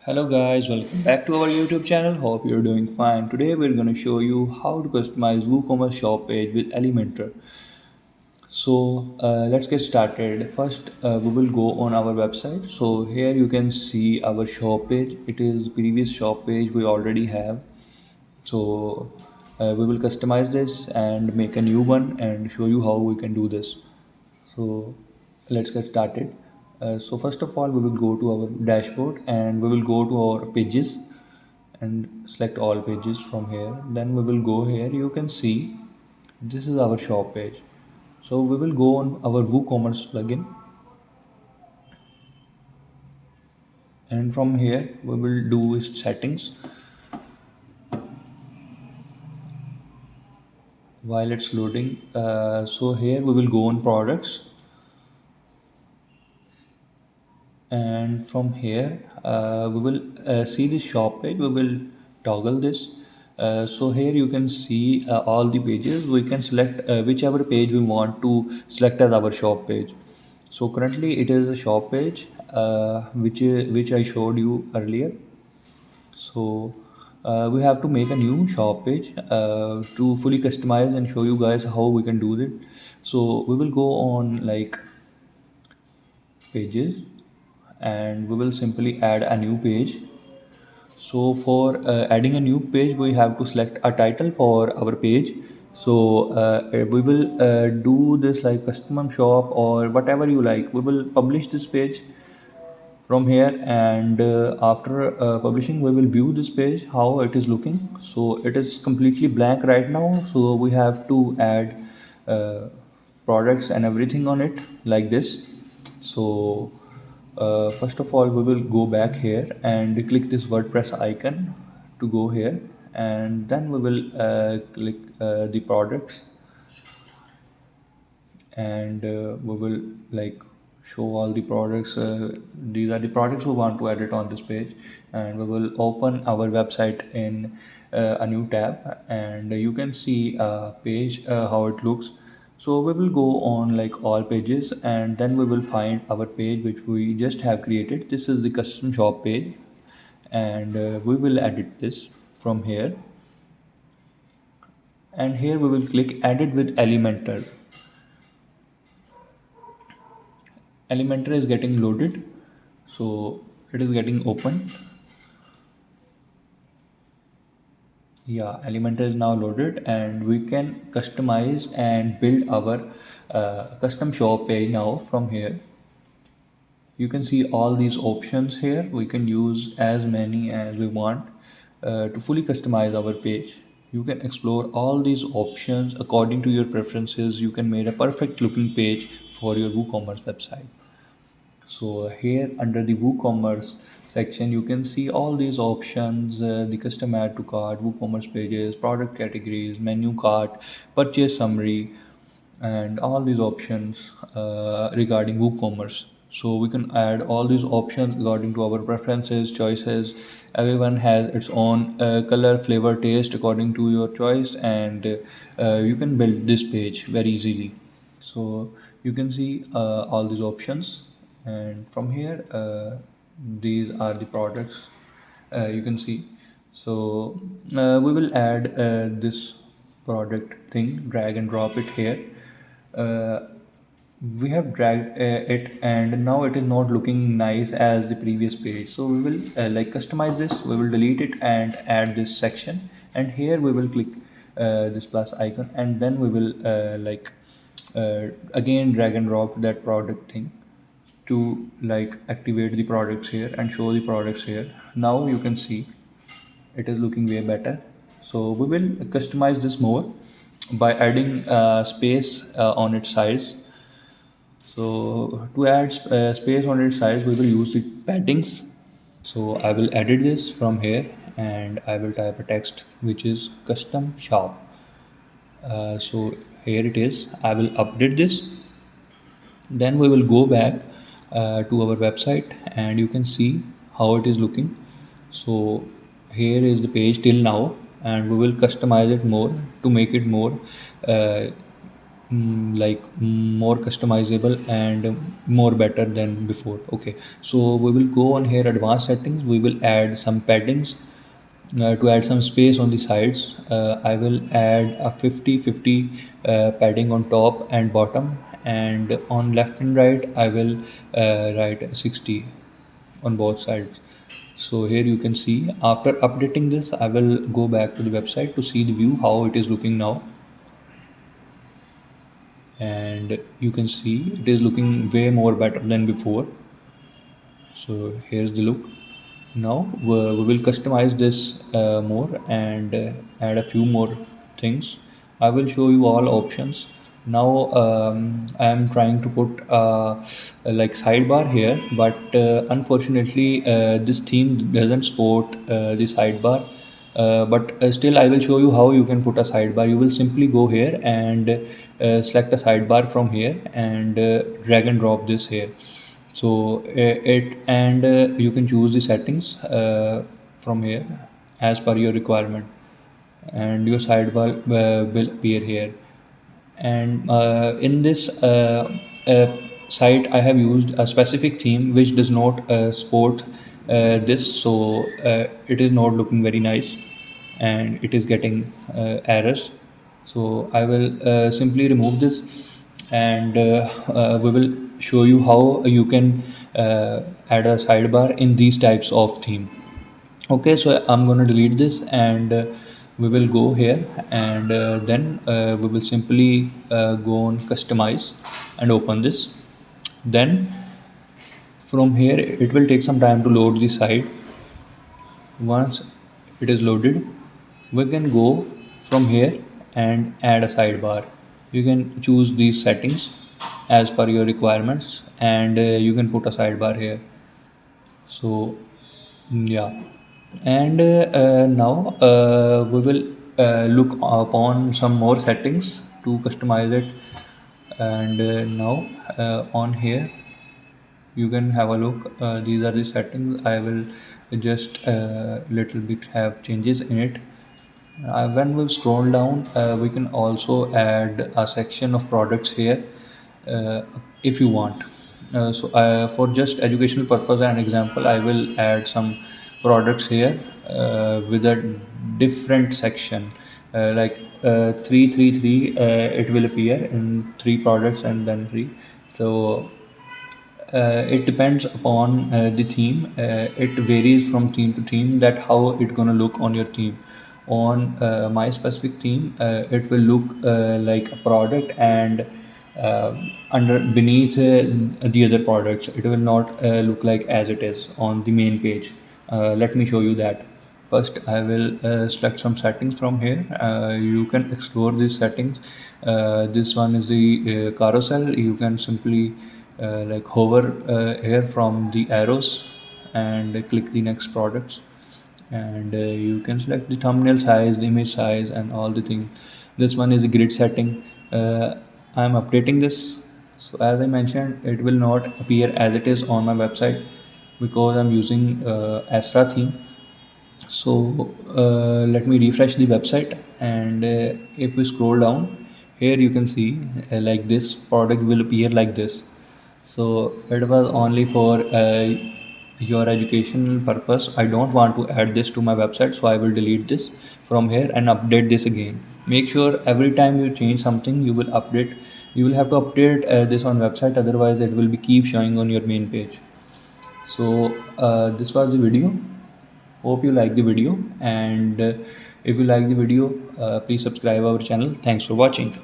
Hello guys, welcome back to our YouTube channel. Hope you're doing fine. Today we're going to show you how to customize WooCommerce shop page with Elementor. Let's get started. First, we will go on our website. So here you can see our shop page. It is previous shop page we already have. We will customize this and make a new one and show you how we can do this. So let's get started. First of all, we will go to our dashboard and we will go to our pages and select all pages from here. Then we will go here. You can see this is our shop page. So we will go on our WooCommerce plugin, and from here we will do is settings. While it's loading, so here we will go on products, and from here we will see the shop page. We will toggle this. So here you can see all the pages. We can select whichever page we want to select as our shop page. So currently it is a shop page, which I showed you earlier. We have to make a new shop page to fully customize and show you guys how we can do it. So we will go on like pages, and we will simply add a new page. So for adding a new page, we have to select a title for our page. We will do this like custom shop or whatever you like. We will publish this page from here, and after publishing we will view this page how it is looking. So it is completely blank right now, so we have to add uh, products and everything on it like this. First of all, we will go back here and click this WordPress icon to go here, and then we will click the products, and we will like show all the products. These are the products we want to edit on this page, and we will open our website in a new tab, and you can see a page how it looks. So we will go on like all pages, and then we will find our page which we just have created. This is the custom shop page, and we will edit this from here, and here we will click edit with Elementor. Elementor is getting loaded, so it is getting open. Yeah, Elementor is now loaded, and we can customize and build our custom shop page now from here. You can see all these options here. We can use as many as we want to fully customize our page. You can explore all these options according to your preferences. You can make a perfect looking page for your WooCommerce website. So here under the WooCommerce section, you can see all these options: the custom add to cart, WooCommerce pages, product categories, menu cart, purchase summary, and all these options regarding WooCommerce. So we can add all these options according to our preferences, choices. Everyone has its own color, flavor, taste according to your choice, and you can build this page very easily. So you can see all these options, and from here these are the products you can see. We will add this product thing, drag and drop it here. uh, we have dragged it, and now it is not looking nice as the previous page. So we will like customize this. We will delete it and add this section, and here we will click this plus icon, and then we will again drag and drop that product thing to like activate the products here and show the products here. Now you can see it is looking way better. So we will customize this more by adding space on its sides. So to add space on its sides, we will use the paddings. So I will edit this from here, and I will type a text which is custom shop. So here it is. I will update this. Then we will go back to our website, and you can see how it is looking. So here is the page till now, and we will customize it more to make it more uh, like more customizable and more better than before. Okay, so we will go on here advanced settings. We will add some paddings to add some space on the sides. I will add a 50-50 padding on top and bottom, and on left and right I will write 60 on both sides. So here you can see after updating this, I will go back to the website to see the view how it is looking now, and you can see it is looking way more better than before. So here's the look. Now we will customize this more and add a few more things. I will show you all options. Now I am trying to put like sidebar here, but unfortunately this theme doesn't support the sidebar. But still I will show you how you can put a sidebar. You will simply go here and select a sidebar from here and drag and drop this here. So it and you can choose the settings from here as per your requirement, and your sidebar will appear here. And in this site I have used a specific theme which does not support this, so it is not looking very nice and it is getting errors. So I will simply remove this, and we will show you how you can add a sidebar in these types of theme. Okay, so I'm going to delete this, and we will go here, and then we will simply go on customize and open this. Then from here it will take some time to load the site. Once it is loaded, we can go from here and add a sidebar. You can choose these settings as per your requirements, and you can put a sidebar here. So yeah, and now we will look upon some more settings to customize it. And now on here you can have a look. These are the settings. I will just little bit have changes in it. When we scroll down, we can also add a section of products here if you want. For just educational purpose and example, I will add some products here with a different section. Like 333, it will appear in three products and then three. So it depends upon the theme. It varies from theme to theme that how it gonna look on your theme. On my specific theme, it will look like a product, and under beneath the other products it will not look like as it is on the main page. Let me show you that. First I will select some settings from here. You can explore these settings. This one is the carousel. You can simply like hover here from the arrows and click the next products, and you can select the thumbnail size, the image size, and all the things. This one is a grid setting. I'm updating this, so as I mentioned, it will not appear as it is on my website because I'm using Astra theme. So let me refresh the website, and if we scroll down here you can see like this product will appear like this. So it was only for your educational purpose. I don't want to add this to my website, so I will delete this from here and update this again. Make sure every time you change something you will update. You will have to update this on website, otherwise it will be keep showing on your main page. So this was the video. Hope you like the video, and if you like the video, please subscribe our channel. Thanks for watching.